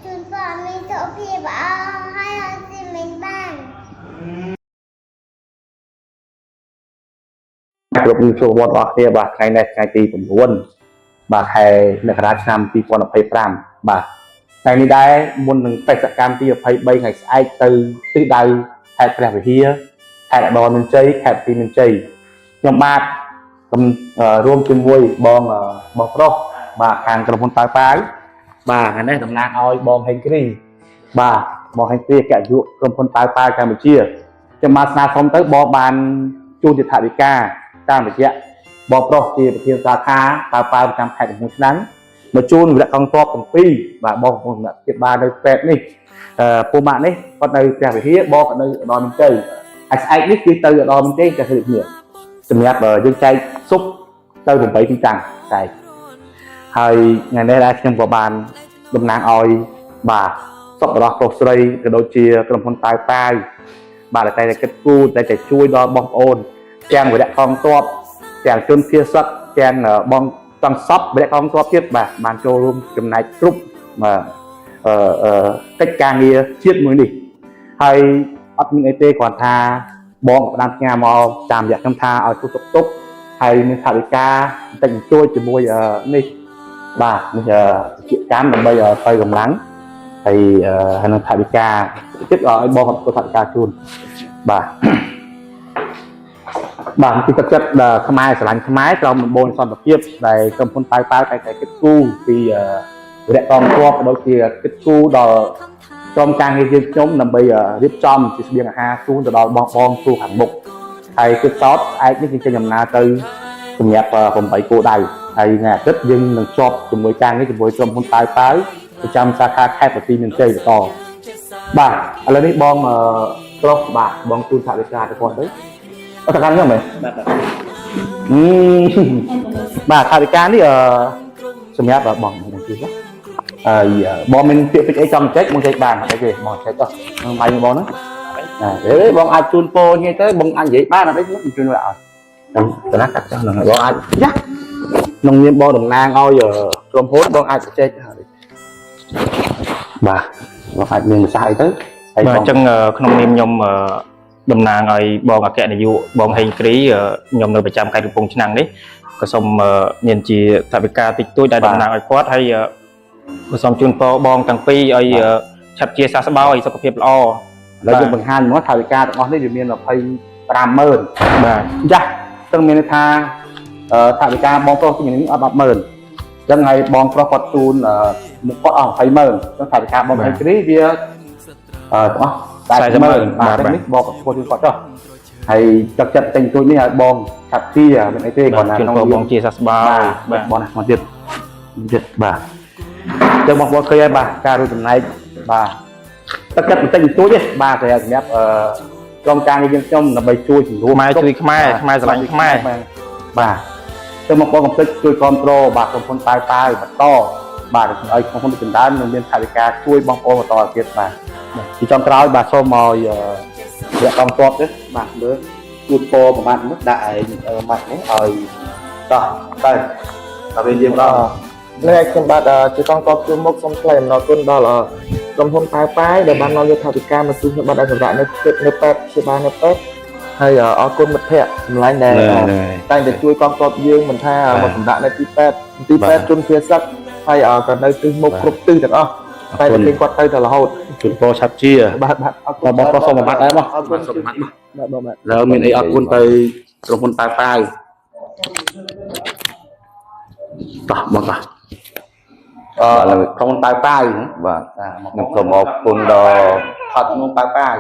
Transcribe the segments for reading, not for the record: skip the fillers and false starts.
chun phở mình chỗ kia bảo hai là gì mình bàn គ្រប់វិទ្យាវត្តរបស់គ្នាបាទថ្ងៃនេះថ្ងៃទី9បាទខែមករាឆ្នាំ2025បាទថ្ងៃនេះដែរមុននឹងបេសកកម្មទី23ថ្ងៃស្អែកទៅទិសដៅខេត្តព្រះវិហារខេត្តឧត្តរមានជ័យខេត្តទីមានជ័យខ្ញុំបាទរួមជាមួយបងប្រុសបាទខាងក្រុមហ៊ុនប៉ាវប៉ាវបាទថ្ងៃនេះតំណាងឲ្យបងហេងគ្រីបាទបងហេងគ្រីអគ្គនាយកក្រុមហ៊ុនប៉ាវប៉ាវកម្ពុជាខ្ញុំបាទស្នើសុំទៅបងបានជួនជាថវិកាតាមរយៈបងប្រុសជាប្រធានសាខាប៉ាវប៉ាវប្រចាំខេត្តកំពង់ឆ្នាំងមកជួនវិរៈកងទ័ពទាំងពីរបាទបងប្អូនអ្នកជាបាននៅពេទ្យនេះពូម៉ាក់នេះគាត់នៅព្រះវិហារបងគាត់នៅឧត្តរមានជ័យហើយស្អែកនេះគឺទៅឧត្តរមានជ័យតែគ្នាសម្រាប់យើងចែកស៊ុបទៅ8ទីតាំងចែកហើយថ្ងៃនេះដែរខ្ញុំក៏បានតំណាងឲ្យបាទសុខរបស់ប្រុសស្រីក៏ដូចជាក្រុមហ៊ុនប៉ាវប៉ាវបាទតែគិតគូរតែជួយដល់បងប្អូនទាំងវិរៈកងទ័ពទាំងជនភៀសសុទ្ធទាំងបងទាំងសពវិរៈកងទ័ពទៀតបាទបានចូលរួមចំណែកគ្រប់កិច្ចការងារជាតិមួយនេះហើយអត់មានអីទេគ្រាន់ថាបងផ្ដាំផ្ញើមកតាមរយៈខ្ញុំថាឲ្យទុកទុកហើយមានថវិកាបន្តិចបន្តួចជាមួយនេះបាទនេះជាកម្មដើម្បីទៅកម្លាំងហើយនឹងថវិកាទៀតឲ្យបងគាត់ថវិកាជូនបាទបាទពីទឹកចិត្តខ្មែរស្រឡាញ់ខ្មែរក្រោមដំបូងសន្តិភាពដែលក្រុមហ៊ុនប៉ាវប៉ាវតែគិតគូរពីវិរៈកងទ័ពក៏ដូចជាគិតគូរដល់ក្រុមការងារយើងខ្ញុំដើម្បីរៀបចំជាស្បៀងអាហារជូនទៅដល់បងប្អូនគ្រូខាងមុខហើយគិតសតឯកនេះគឺចេញដំណើរទៅសម្រាប់8គោលដៅហើយថ្ងៃអាទិត្យយើងនឹងជាប់ជាមួយការងារជាមួយក្រុមហ៊ុនប៉ាវប៉ាវប្រចាំសាខាខេត្តបន្ទាយមានជ័យបន្តបាទឥឡូវនេះបងប្រុសបាទបងទូនថវិកាទៅគាត់ទៅអត់កម្មខ្ញុំហ៎បាទថវិកានេះសម្រាប់បងជួយបងមានពាក្យពេចន៍អីចង់ចែកបងចែកបានអីទេបងចែកចុះបាយបងហ្នឹងបងអាចជូនពរញ៉ៃទៅបងអាចនិយាយបានអត់ទេជូនឲ្យតំណាកាត់ចុះហ្នឹងបងអាចយ៉ាក្នុងនាមបងតំណាងឲ្យក្រុមហ៊ុនបងអាចចែកបាទបងអាចមានភាសាអីទៅហើយបងអញ្ចឹងក្នុងនាមខ្ញុំតំណាងឲ្យបងអគ្គនាយកបងហេងគ្រីខ្ញុំនៅប្រចាំខេត្តកំពង់ឆ្នាំងនេះក៏សូមមានជាថវិកាតិចតួចដែលតំណាងឲ្យគាត់ហើយក៏សូមជូនពរបងទាំងពីរឲ្យឆាប់ជាសះស្បើយសុខភាពល្អហើយយើងបង្ហាញមកថវិកាទាំងអស់នេះវាមាន250000បាទចាស់ទាំងមានន័យថាថវិកាបងប្រុសទីនេះអត់100000អញ្ចឹងហើយបងប្រុសគាត់ជូនមុខគាត់អស់20000អញ្ចឹងថវិកាបងហេងគ្រីវាទាំងអស់400000បាទនេះបងគាត់ជួយគាត់ចុះហើយទឹកចិត្តទិញទូចនេះឲ្យបងឆាប់ជាមានអីទេគាត់ណាក្នុងបងជាសះស្បើយបាទបងមកទៀតបាទចឹងបងប្អូនឃើញហើយបាទការរួមចំណែកបាទទឹកចិត្តបន្តិចបន្តួចទេបាទតែសម្រាប់ក្រុមការងារយើងខ្ញុំដើម្បីជួយជំនួសខ្មែរជួយខ្មែរស្រឡាញ់ខ្មែរបាទចឹងបងប្អូនកុំភ្លេចជួយគ្រប់គ្រងបាទក្រុមហ៊ុនប៉ាវប៉ាវបន្តបាទឲ្យក្រុមហ៊ុនចម្រើននឹងមានថវិកាជួយបងប្អូនបន្តទៀតបាទទីចុងក្រោយបាទសូមឲ្យរកកងទ័ពទេបាទលើជូនពរប្រមាណនេះដាក់ឯម៉ាត់នេះឲ្យតោះទៅដល់ពេលយើងដល់នេះខ្ញុំបាទជាកងទ័ពជួរមុខសូមថ្លែងអំណរគុណដល់ក្រុមហ៊ុនប៉ាវប៉ាវដែលបាននាំយកថវិកាមកជួយខ្ញុំបាទឲ្យសម្រាប់នៅពេទ្យជាបាននៅពេទ្យហើយអរគុណមិត្តភ័ក្តិសម្លាញ់ដែលតែងតែជួយកងទ័ពយើងមិនថាមកសម្រាប់នៅទីពេទ្យជនភៀសសឹកហើយក៏នៅទិសមុខគ្រប់ទិសទាំងអស់តែពេលគាត់ទៅរហូតជូនពរឆាប់ជាបាទអរគុណបងប្រុសសូមបាត់ដែរបងអរគុណសូមបាត់បាទបងបាទแล้วមានអីអរគុណទៅក្រុមហ៊ុនប៉ាវប៉ាវតោះបងតោះក្រុមហ៊ុនប៉ាវប៉ាវបាទខ្ញុំសូមអរគុណដល់ខតនោះប៉ាវប៉ាវ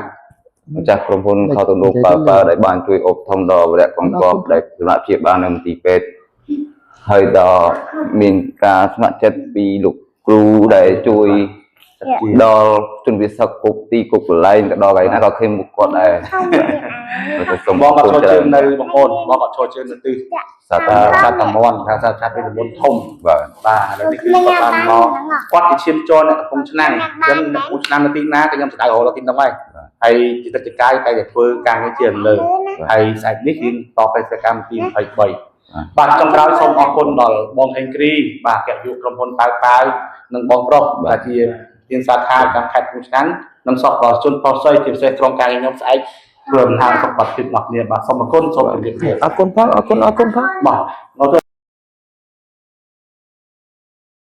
ម្ចាស់ក្រុមហ៊ុនខតនោះប៉ាវប៉ាវដែលបានជួយឧបត្ថម្ភដល់វិរៈកងទ័ពដែលសម្រាប់ព្យាបាលនៅមន្ទីរពេទ្យហើយដល់មានការស្ម័គ្រចិត្តពីលោកគ្រូដែលជួយដល់ជនវិសុខគ្រប់ទីគ្រប់កន្លែងទៅដល់កន្លែងណាក៏ឃើញមុខគាត់ដែរសូមបងគាត់ចូលជើងនៅបងប្អូនបងគាត់ចូលជើងនៅទីសាតាមន់ថាសាពេញមុនធំបាទឥឡូវនេះគឺគាត់បានមកគាត់ជាឈាមជន់នៅកំពង់ឆ្នាំងអញ្ចឹងនៅកំពង់ឆ្នាំងនៅទីណាក៏ខ្ញុំស្ដៅរហូតដល់ទីនោះហើយហើយជាទឹកចកាយតែធ្វើការងារជាលើហើយស្អែកនេះគឺតបបេសកកម្មទី23 បាទចុងក្រោយសូមអរគុណដល់បងហេងគ្រីបាទកិត្តិយសក្រុមហ៊ុនប៉ាវនិងបងប្រុសដែលជាទានសាខាកម្មខេត្តកំពង់ឆ្នាំងនិងសពប្រជាជនប្រុសស្រីជាពិសេសក្រុមការងារខ្ញុំស្អែកធ្វើដំណើរសុខភាពរបស់គ្នាបាទសូមអរគុណសូមជម្រាបលា អរគុណផងអរគុណផង បាទ